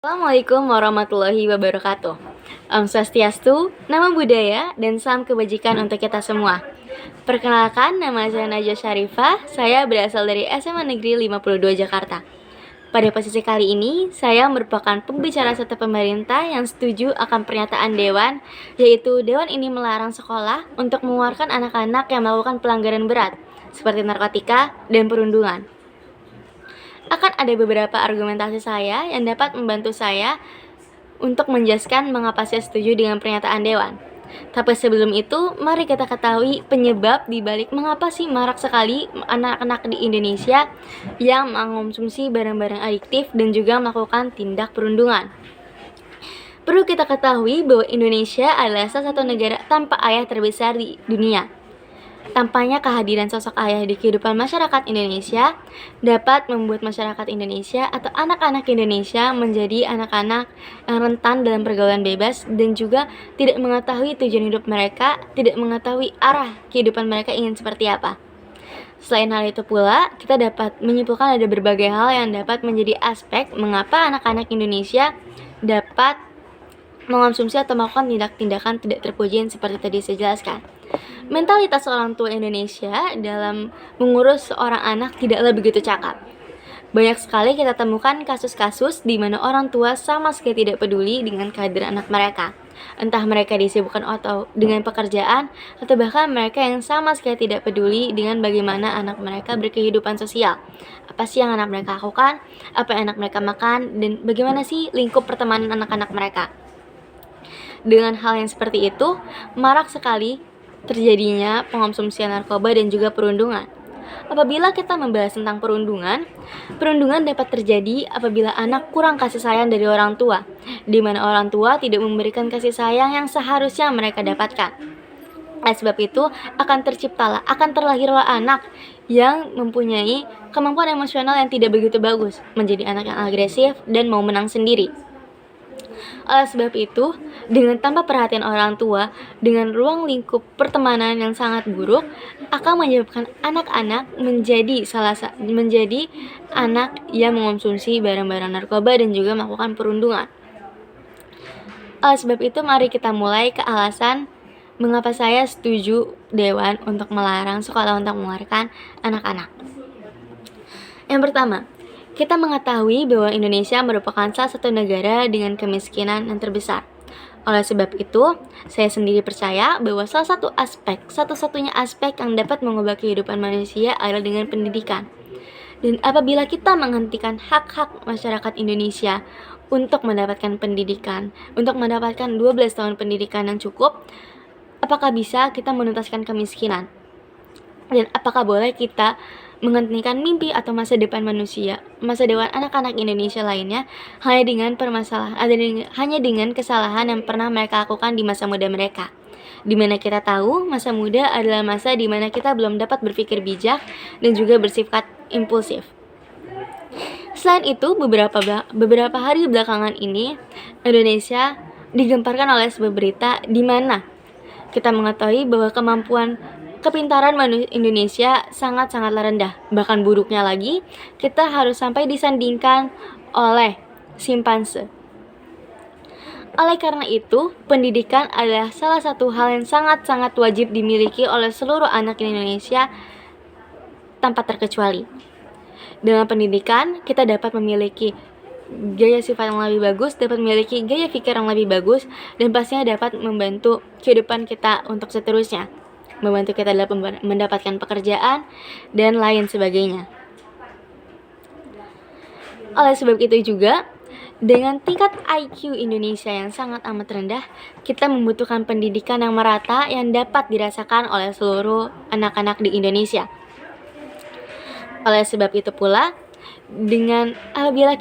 Assalamualaikum warahmatullahi wabarakatuh. Om Swastiastu, nama budaya, dan salam kebajikan untuk kita semua. Perkenalkan, nama saya Najwa Syarifah, saya berasal dari SMA Negeri 52 Jakarta. Pada posisi kali ini, saya merupakan pembicara serta pemerintah yang setuju akan pernyataan Dewan, yaitu Dewan ini melarang sekolah untuk mengeluarkan anak-anak yang melakukan pelanggaran berat, seperti narkotika dan perundungan. Akan ada beberapa argumentasi saya yang dapat membantu saya untuk menjelaskan mengapa saya setuju dengan pernyataan Dewan. Tapi sebelum itu, mari kita ketahui penyebab dibalik mengapa sih marak sekali anak-anak di Indonesia yang mengonsumsi barang-barang adiktif dan juga melakukan tindak perundungan. Perlu kita ketahui bahwa Indonesia adalah salah satu negara tanpa ayah terbesar di dunia. Tampaknya kehadiran sosok ayah di kehidupan masyarakat Indonesia dapat membuat masyarakat Indonesia atau anak-anak Indonesia menjadi anak-anak yang rentan dalam pergaulan bebas dan juga tidak mengetahui tujuan hidup mereka, tidak mengetahui arah kehidupan mereka ingin seperti apa. Selain hal itu pula, kita dapat menyimpulkan ada berbagai hal yang dapat menjadi aspek mengapa anak-anak Indonesia dapat mengonsumsi atau melakukan tindak-tindakan tidak terpuji yang seperti tadi saya jelaskan. Mentalitas orang tua Indonesia dalam mengurus seorang anak tidaklah begitu cakap. Banyak sekali kita temukan kasus-kasus di mana orang tua sama sekali tidak peduli dengan kehadiran anak mereka. Entah mereka disibukkan atau dengan pekerjaan, atau bahkan mereka yang sama sekali tidak peduli dengan bagaimana anak mereka berkehidupan sosial. Apa sih yang anak mereka lakukan, apa yang anak mereka makan, dan bagaimana sih lingkup pertemanan anak-anak mereka. Dengan hal yang seperti itu, marak sekali terjadinya pengonsumsian narkoba dan juga perundungan. Apabila kita membahas tentang perundungan dapat terjadi apabila anak kurang kasih sayang dari orang tua, di mana orang tua tidak memberikan kasih sayang yang seharusnya mereka dapatkan. Oleh sebab itu, akan terlahirlah anak yang mempunyai kemampuan emosional yang tidak begitu bagus, menjadi anak yang agresif dan mau menang sendiri. Oleh sebab itu, dengan tanpa perhatian orang tua, dengan ruang lingkup pertemanan yang sangat buruk, akan menyebabkan anak-anak menjadi anak yang mengonsumsi barang-barang narkoba dan juga melakukan perundungan. Oleh sebab itu, mari kita mulai ke alasan mengapa saya setuju Dewan untuk melarang sekolah untuk mengeluarkan anak-anak. Yang pertama, kita mengetahui bahwa Indonesia merupakan salah satu negara dengan kemiskinan yang terbesar. Oleh sebab itu, saya sendiri percaya bahwa satu-satunya aspek yang dapat mengubah kehidupan manusia adalah dengan pendidikan. Dan apabila kita menghentikan hak-hak masyarakat Indonesia untuk mendapatkan pendidikan, untuk mendapatkan 12 tahun pendidikan yang cukup, apakah bisa kita menuntaskan kemiskinan? Dan apakah boleh kita menghentikan mimpi atau masa depan anak-anak Indonesia lainnya hanya dengan kesalahan yang pernah mereka lakukan di masa muda mereka. Di mana kita tahu masa muda adalah masa di mana kita belum dapat berpikir bijak dan juga bersifat impulsif. Selain itu, beberapa hari belakangan ini Indonesia digemparkan oleh sebuah berita di mana kita mengetahui bahwa kepintaran Indonesia sangat-sangatlah rendah. Bahkan buruknya lagi, kita harus sampai disandingkan oleh simpanse. Oleh karena itu, pendidikan adalah salah satu hal yang sangat-sangat wajib dimiliki oleh seluruh anak Indonesia tanpa terkecuali. Dengan pendidikan, kita dapat memiliki gaya sifat yang lebih bagus, dapat memiliki gaya pikir yang lebih bagus, dan pastinya dapat membantu kehidupan kita untuk seterusnya. Membantu kita dalam mendapatkan pekerjaan, dan lain sebagainya. Oleh sebab itu juga, dengan tingkat IQ Indonesia yang sangat amat rendah, kita membutuhkan pendidikan yang merata yang dapat dirasakan oleh seluruh anak-anak di Indonesia. Oleh sebab itu pula, apabila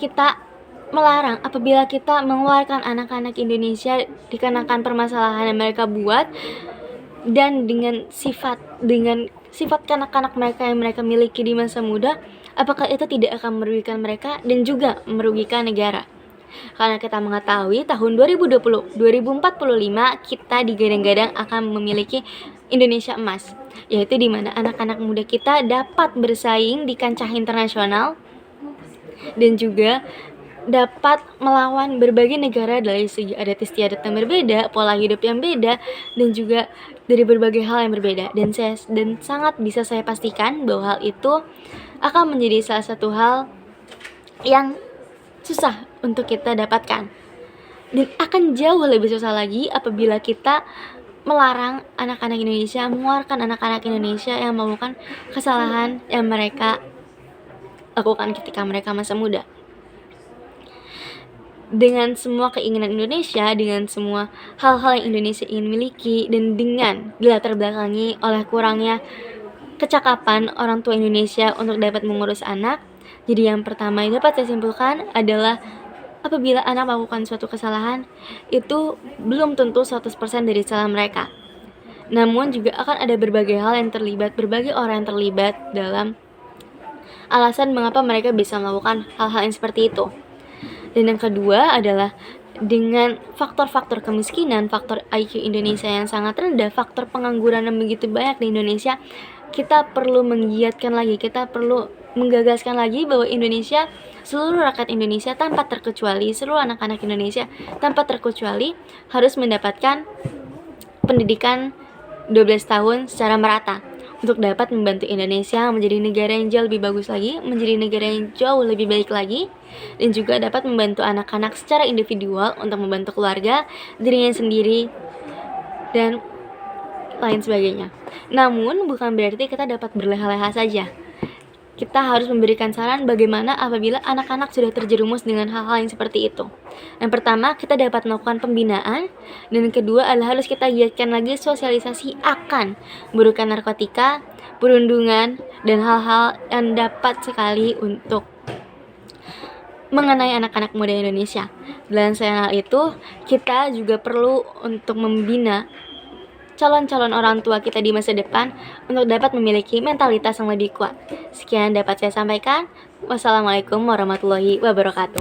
kita mengeluarkan anak-anak Indonesia dikarenakan permasalahan yang mereka buat, dan dengan sifat kanak-kanak mereka yang mereka miliki di masa muda, apakah itu tidak akan merugikan mereka dan juga merugikan negara? Karena kita mengetahui tahun 2045 kita digadang-gadang akan memiliki Indonesia emas, yaitu di mana anak-anak muda kita dapat bersaing di kancah internasional dan juga dapat melawan berbagai negara dari segi adat istiadat yang berbeda, pola hidup yang beda, dan juga dari berbagai hal yang berbeda. Dan sangat bisa saya pastikan bahwa hal itu akan menjadi salah satu hal yang susah untuk kita dapatkan. Dan akan jauh lebih susah lagi apabila kita melarang anak-anak Indonesia, mengeluarkan anak-anak Indonesia yang melakukan kesalahan yang mereka lakukan ketika mereka masa muda. Dengan semua keinginan Indonesia, dengan semua hal-hal yang Indonesia ingin miliki, dan dengan dilatar belakangi oleh kurangnya kecakapan orang tua Indonesia untuk dapat mengurus anak. Jadi yang pertama yang dapat saya simpulkan adalah apabila anak melakukan suatu kesalahan, itu belum tentu 100% dari salah mereka. Namun juga akan ada berbagai hal yang terlibat, berbagai orang yang terlibat dalam alasan mengapa mereka bisa melakukan hal-hal yang seperti itu. Dan yang kedua adalah dengan faktor-faktor kemiskinan, faktor IQ Indonesia yang sangat rendah, faktor pengangguran yang begitu banyak di Indonesia, kita perlu menggiatkan lagi, kita perlu menggagaskan lagi bahwa Indonesia, seluruh rakyat Indonesia tanpa terkecuali, seluruh anak-anak Indonesia tanpa terkecuali harus mendapatkan pendidikan 12 tahun secara merata untuk dapat membantu Indonesia menjadi negara yang jauh lebih bagus lagi, menjadi negara yang jauh lebih baik lagi, dan juga dapat membantu anak-anak secara individual untuk membantu keluarga, dirinya sendiri, dan lain sebagainya. Namun bukan berarti kita dapat berleha-leha saja. Kita harus memberikan saran bagaimana apabila anak-anak sudah terjerumus dengan hal-hal yang seperti itu. Yang pertama, kita dapat melakukan pembinaan, dan yang kedua adalah harus kita giatkan lagi sosialisasi akan burukan narkotika, perundungan, dan hal-hal yang dapat sekali untuk mengenai anak-anak muda Indonesia. Dan selain hal itu, kita juga perlu untuk membina calon-calon orang tua kita di masa depan untuk dapat memiliki mentalitas yang lebih kuat. Sekian dapat saya sampaikan. Wassalamualaikum warahmatullahi wabarakatuh.